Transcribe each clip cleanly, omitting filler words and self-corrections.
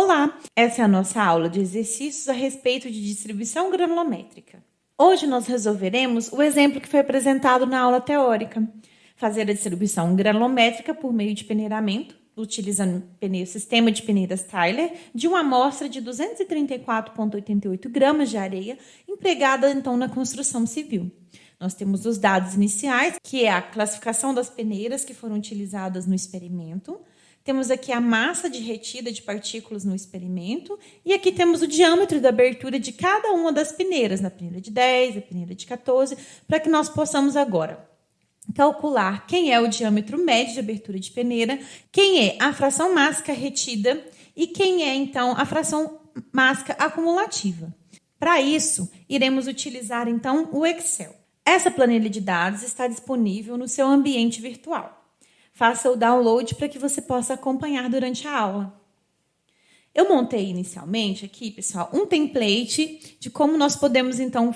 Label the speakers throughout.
Speaker 1: Olá, essa é a nossa aula de exercícios a respeito de distribuição granulométrica. Hoje nós resolveremos o exemplo que foi apresentado na aula teórica. Fazer a distribuição granulométrica por meio de peneiramento, utilizando o sistema de peneiras Tyler, de uma amostra de 234,88 gramas de areia, empregada então na construção civil. Nós temos os dados iniciais, que é a classificação das peneiras que foram utilizadas no experimento. Temos aqui a massa de retida de partículas no experimento e aqui temos o diâmetro da abertura de cada uma das peneiras, na peneira de 10, na peneira de 14, para que nós possamos agora calcular quem é o diâmetro médio de abertura de peneira, quem é a fração mássica retida e quem é, então, a fração mássica acumulativa. Para isso, iremos utilizar, então, o Excel. Essa planilha de dados está disponível no seu ambiente virtual. Faça o download para que você possa acompanhar durante a aula. Eu montei inicialmente aqui, pessoal, um template de como nós podemos, então,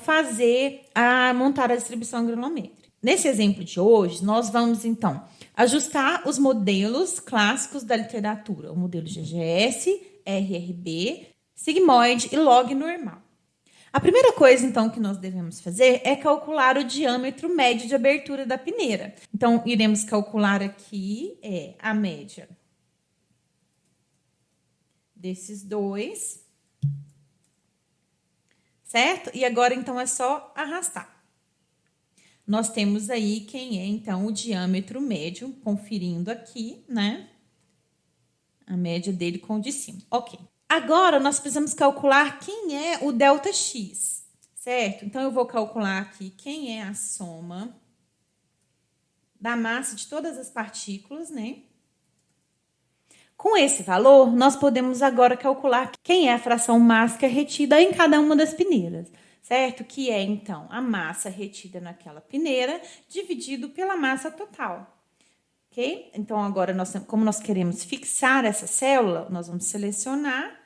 Speaker 1: montar a distribuição granulométrica. Nesse exemplo de hoje, nós vamos, então, ajustar os modelos clássicos da literatura, o modelo GGS, RRB, sigmoide e log normal. A primeira coisa, então, que nós devemos fazer é calcular o diâmetro médio de abertura da peneira. Então, iremos calcular aqui a média desses dois, certo? E agora, então, é só arrastar. Nós temos aí quem é, então, o diâmetro médio, conferindo aqui, né? A média dele com o de cima. Ok. Agora, nós precisamos calcular quem é o ΔX, certo? Então, eu vou calcular aqui quem é a soma da massa de todas as partículas, né? Com esse valor, nós podemos agora calcular quem é a fração mássica retida em cada uma das peneiras, certo? Que é, então, a massa retida naquela peneira dividido pela massa total. Ok? Então, agora, como nós queremos fixar essa célula, nós vamos selecionar,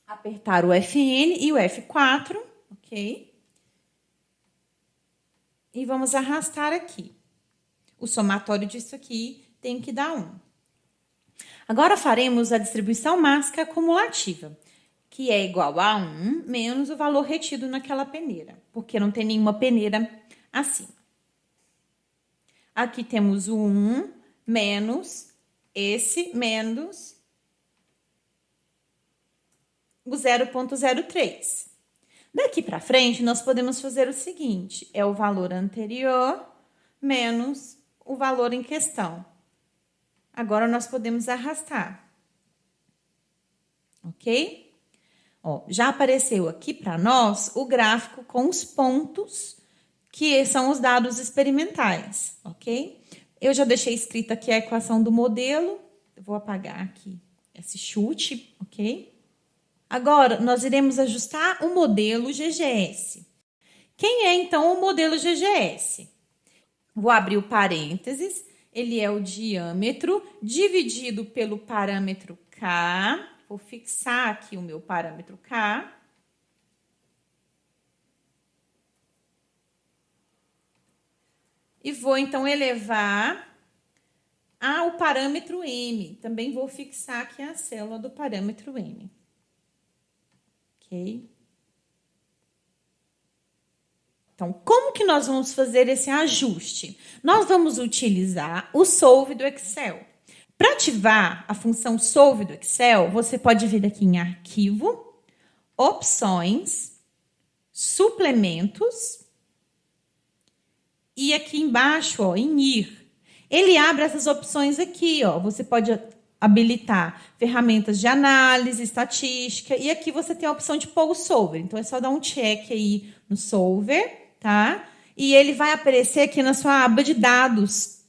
Speaker 1: apertar o FN e o F4, ok? E vamos arrastar aqui. O somatório disso aqui tem que dar 1. Agora, faremos a distribuição mássica acumulativa, que é igual a 1 menos o valor retido naquela peneira, porque não tem nenhuma peneira acima. Aqui temos o 1 menos esse menos o 0,03. Daqui para frente, nós podemos fazer o seguinte, é o valor anterior menos o valor em questão. Agora, nós podemos arrastar. Ok? Ó, já apareceu aqui para nós o gráfico com os pontos, que são os dados experimentais, ok? Eu já deixei escrita aqui a equação do modelo, eu vou apagar aqui esse chute, ok? Agora, nós iremos ajustar o modelo GGS. Quem é, então, o modelo GGS? Vou abrir o parênteses, ele é o diâmetro dividido pelo parâmetro K. Vou fixar aqui o meu parâmetro K. E vou, então, elevar ao parâmetro M. Também vou fixar aqui a célula do parâmetro M. Ok? Então, como que nós vamos fazer esse ajuste? Nós vamos utilizar o solve do Excel. Para ativar a função solve do Excel, você pode vir aqui em arquivo, opções, suplementos e aqui embaixo, ó, em ir. Ele abre essas opções aqui, ó. Você pode habilitar ferramentas de análise, estatística, e aqui você tem a opção de pôr o solver. Então, é só dar um check aí no solver, tá? E ele vai aparecer aqui na sua aba de dados.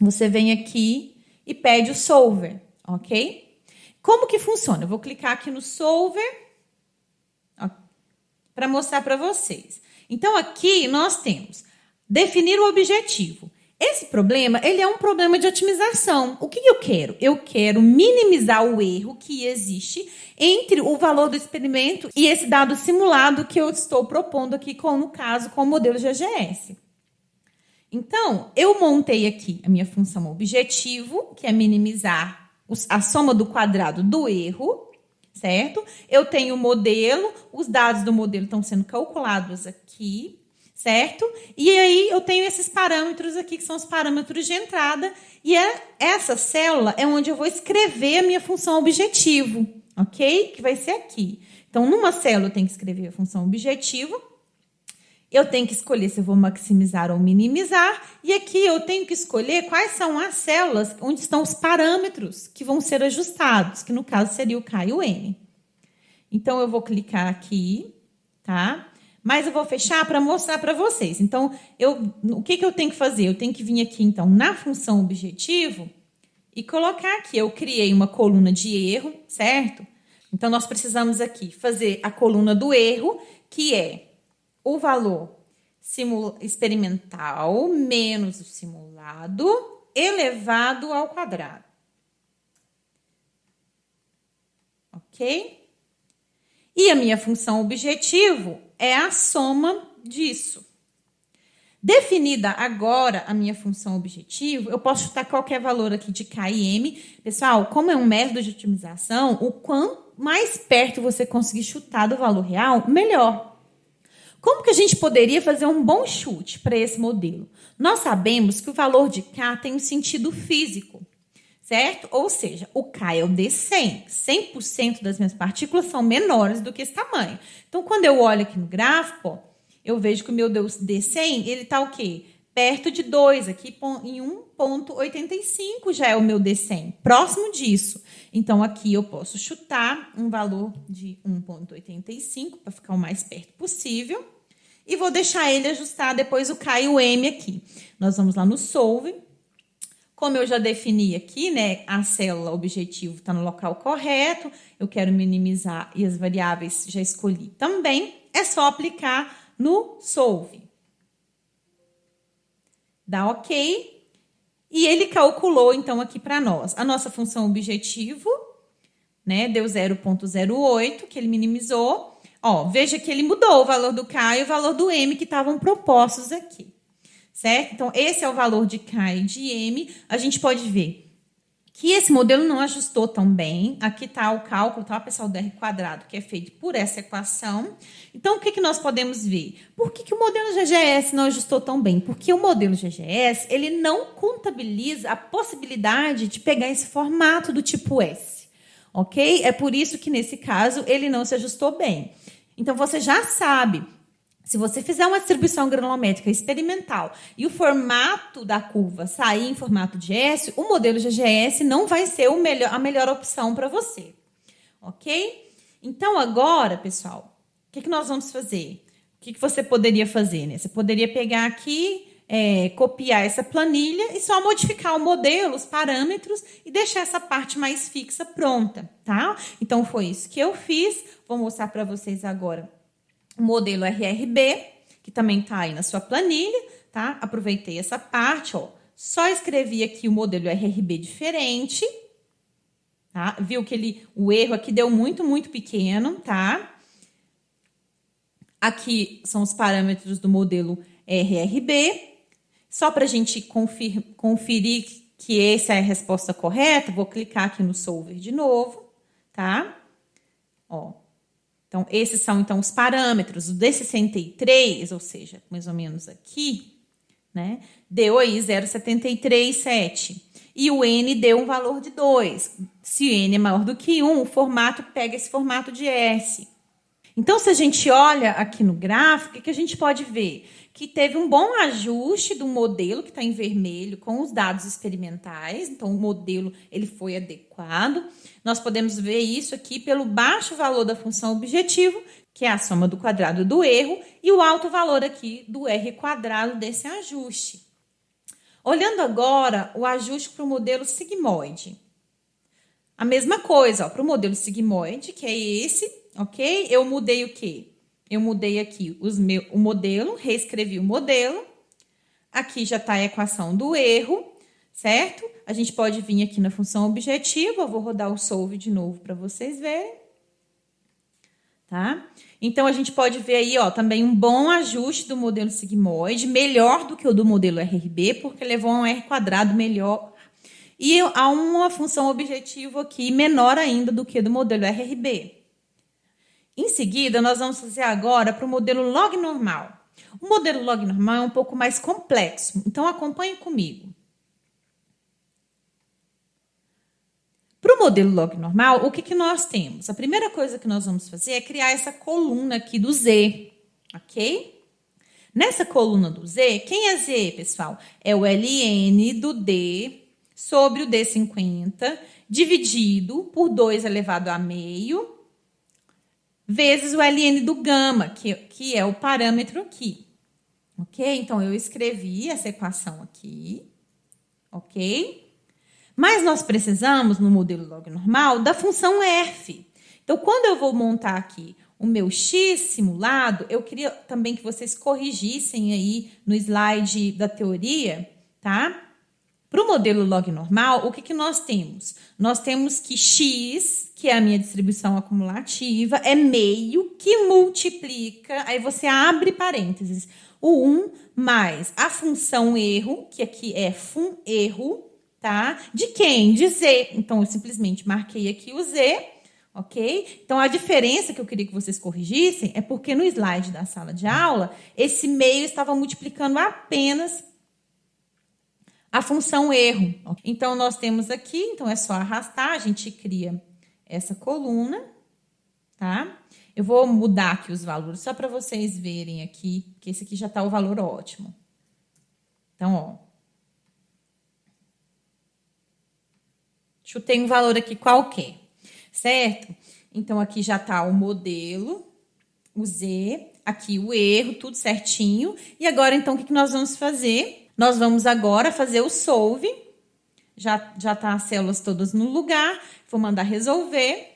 Speaker 1: Você vem aqui e pede o solver, ok? Como que funciona? Eu vou clicar aqui no solver para mostrar para vocês. Então, aqui nós temos definir o objetivo. Esse problema, ele é um problema de otimização. O que eu quero? Eu quero minimizar o erro que existe entre o valor do experimento e esse dado simulado que eu estou propondo aqui, no caso, com o modelo GGS. Então, eu montei aqui a minha função objetivo, que é minimizar a soma do quadrado do erro, certo? Eu tenho o modelo, os dados do modelo estão sendo calculados aqui, certo? E aí eu tenho esses parâmetros aqui, que são os parâmetros de entrada, e essa célula é onde eu vou escrever a minha função objetivo, ok? Que vai ser aqui. Então, numa célula eu tenho que escrever a função objetivo, eu tenho que escolher se eu vou maximizar ou minimizar, e aqui eu tenho que escolher quais são as células onde estão os parâmetros que vão ser ajustados, que no caso seria o K e o M. Então, eu vou clicar aqui, tá? Mas eu vou fechar para mostrar para vocês. Então, o que eu tenho que fazer? Eu tenho que vir aqui, então, na função objetivo e colocar aqui. Eu criei uma coluna de erro, certo? Então, nós precisamos aqui fazer a coluna do erro, que é o valor experimental menos o simulado elevado ao quadrado. Ok? E a minha função objetivo é a soma disso. Definida agora a minha função objetivo, eu posso chutar qualquer valor aqui de K e M. Pessoal, como é um método de otimização, o quanto mais perto você conseguir chutar do valor real, melhor. Como que a gente poderia fazer um bom chute para esse modelo? Nós sabemos que o valor de K tem um sentido físico, certo? Ou seja, o K é o D100. 100% das minhas partículas são menores do que esse tamanho. Então, quando eu olho aqui no gráfico, ó, eu vejo que o meu D100, ele está o quê? Perto de 2, aqui em 1,85 já é o meu D100, próximo disso. Então, aqui eu posso chutar um valor de 1,85 para ficar o mais perto possível. E vou deixar ele ajustar depois o K e o M aqui. Nós vamos lá no Solve. Como eu já defini aqui, né, a célula objetivo está no local correto, eu quero minimizar e as variáveis já escolhi também, é só aplicar no Solve. Dá OK. E ele calculou, então, aqui para nós a nossa função objetivo, né, deu 0,08, que ele minimizou. Ó, veja que ele mudou o valor do K e o valor do M que estavam propostos aqui, certo? Então, esse é o valor de K e de M. A gente pode ver que esse modelo não ajustou tão bem. Aqui está o cálculo, tá, pessoal, do R quadrado, que é feito por essa equação. Então, o que nós podemos ver? Por que o modelo GGS não ajustou tão bem? Porque o modelo GGS, ele não contabiliza a possibilidade de pegar esse formato do tipo S, ok? É por isso que, nesse caso, ele não se ajustou bem. Então, você já sabe, se você fizer uma distribuição granulométrica experimental e o formato da curva sair em formato de S, o modelo GGS não vai ser a melhor opção para você, ok? Então, agora, pessoal, o que nós vamos fazer? O que você poderia fazer, né? Você poderia pegar aqui, copiar essa planilha e só modificar o modelo, os parâmetros e deixar essa parte mais fixa pronta, tá? Então, foi isso que eu fiz. Vou mostrar para vocês agora o modelo RRB, que também está aí na sua planilha, tá? Aproveitei essa parte, ó. Só escrevi aqui o modelo RRB diferente, tá? Viu que o erro aqui deu muito, muito pequeno, tá? Aqui são os parâmetros do modelo RRB. Só para a gente conferir que essa é a resposta correta, vou clicar aqui no Solver de novo, tá? Ó. Então, esses são, então, os parâmetros. O D63, ou seja, mais ou menos aqui, né? Deu aí 0,737. E o N deu um valor de 2. Se o N é maior do que 1, o formato pega esse formato de S. Então, se a gente olha aqui no gráfico, o que a gente pode ver? Que teve um bom ajuste do modelo, que está em vermelho, com os dados experimentais. Então, o modelo ele foi adequado. Nós podemos ver isso aqui pelo baixo valor da função objetivo, que é a soma do quadrado do erro, e o alto valor aqui do R quadrado desse ajuste. Olhando agora o ajuste para o modelo sigmoide. A mesma coisa, para o modelo sigmoide, que é esse, ok? Eu mudei o quê? Eu mudei aqui o modelo, reescrevi o modelo. Aqui já está a equação do erro, certo? A gente pode vir aqui na função objetiva. Eu vou rodar o Solve de novo para vocês verem. Tá? Então, a gente pode ver aí, ó, também um bom ajuste do modelo sigmoide, melhor do que o do modelo RRB, porque levou a um R quadrado melhor. E há uma função objetivo aqui menor ainda do que do modelo RRB. Em seguida, nós vamos fazer agora para o modelo log normal. O modelo log normal é um pouco mais complexo, então acompanhe comigo. Para o modelo log normal, o que nós temos? A primeira coisa que nós vamos fazer é criar essa coluna aqui do Z, ok? Nessa coluna do Z, quem é Z, pessoal? É o ln do D sobre o D50, dividido por 2 elevado a meio, vezes o ln do gama, que é o parâmetro aqui. Ok? Então, eu escrevi essa equação aqui, ok? Mas nós precisamos, no modelo log normal, da função f. Então, quando eu vou montar aqui o meu x simulado, eu queria também que vocês corrigissem aí no slide da teoria, tá? Para o modelo log normal, o que nós temos? Nós temos que x, que é a minha distribuição acumulativa, é meio que multiplica, aí você abre parênteses, o 1 mais a função erro, que aqui é fun erro, tá? De quem? De Z. Então, eu simplesmente marquei aqui o Z, ok? Então, a diferença que eu queria que vocês corrigissem é porque no slide da sala de aula, esse meio estava multiplicando apenas a função erro. Então, nós temos aqui, então é só arrastar, a gente cria essa coluna, tá? Eu vou mudar aqui os valores só para vocês verem aqui, que esse aqui já está o valor ótimo. Então, ó. Chutei um valor aqui qualquer, certo? Então, aqui já está o modelo, o Z, aqui o erro, tudo certinho. E agora, então, o que nós vamos fazer? Nós vamos agora fazer o solve. Já tá as células todas no lugar. Vou mandar resolver.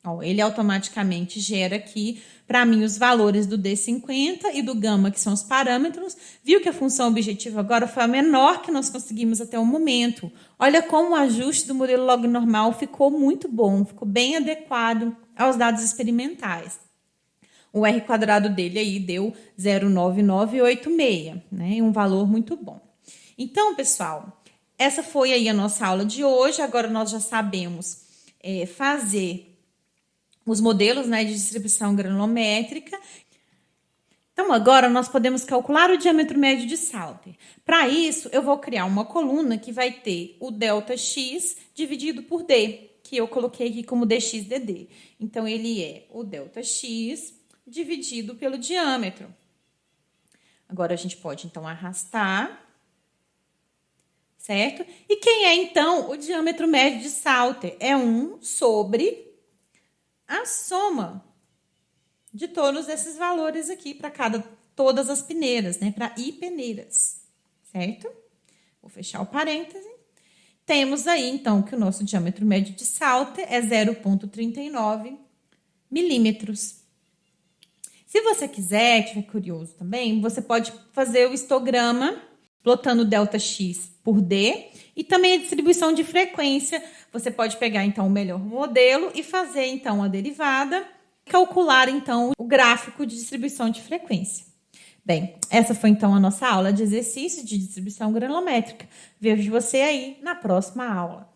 Speaker 1: Ó, ele automaticamente gera aqui, para mim, os valores do D50 e do gama, que são os parâmetros. Viu que a função objetiva agora foi a menor que nós conseguimos até o momento. Olha como o ajuste do modelo log normal ficou muito bom, ficou bem adequado aos dados experimentais. O R quadrado dele aí deu 0,9986, né? Um valor muito bom. Então, pessoal, essa foi aí a nossa aula de hoje. Agora nós já sabemos fazer os modelos, né, de distribuição granulométrica. Então, agora nós podemos calcular o diâmetro médio de Salter. Para isso, eu vou criar uma coluna que vai ter o ΔX dividido por D, que eu coloquei aqui como dxdd. Então, ele é o ΔX dividido pelo diâmetro. Agora, a gente pode, então, arrastar, certo? E quem é, então, o diâmetro médio de Salter? É 1 sobre a soma de todos esses valores aqui para todas as peneiras, né? Para I peneiras, certo? Vou fechar o parêntese. Temos aí, então, que o nosso diâmetro médio de Salter é 0,39 milímetros. Se você quiser, estiver curioso também, você pode fazer o histograma plotando ΔX por D e também a distribuição de frequência. Você pode pegar, então, o melhor modelo e fazer, então, a derivada e calcular, então, o gráfico de distribuição de frequência. Bem, essa foi, então, a nossa aula de exercício de distribuição granulométrica. Vejo você aí na próxima aula.